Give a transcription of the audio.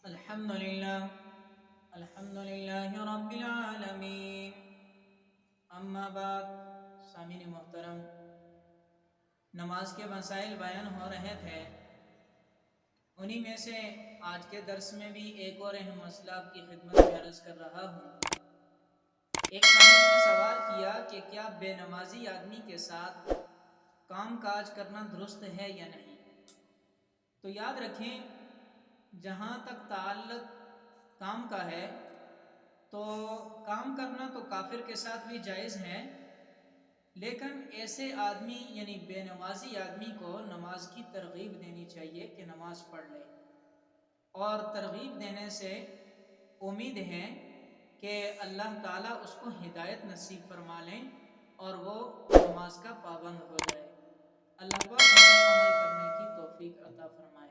الحمدللہ رب العالمین، اما بعد۔ سامعین محترم، نماز کے مسائل بیان ہو رہے تھے، انہی میں سے آج کے درس میں بھی ایک اور اہم مسئلہ آپ کی خدمت میں عرض کر رہا ہوں۔ ایک سامع نے سوال کیا کہ کیا بے نمازی آدمی کے ساتھ کام کاج کرنا درست ہے یا نہیں؟ تو یاد رکھیں، جہاں تک تعلق کام کا ہے تو کام کرنا تو کافر کے ساتھ بھی جائز ہے، لیکن ایسے آدمی یعنی بے نمازی آدمی کو نماز کی ترغیب دینی چاہیے کہ نماز پڑھ لے، اور ترغیب دینے سے امید ہے کہ اللہ تعالیٰ اس کو ہدایت نصیب فرما لیں اور وہ نماز کا پابند ہو جائے۔ اللہ پاک ہمیں عمل کرنے کی توفیق عطا فرمائے۔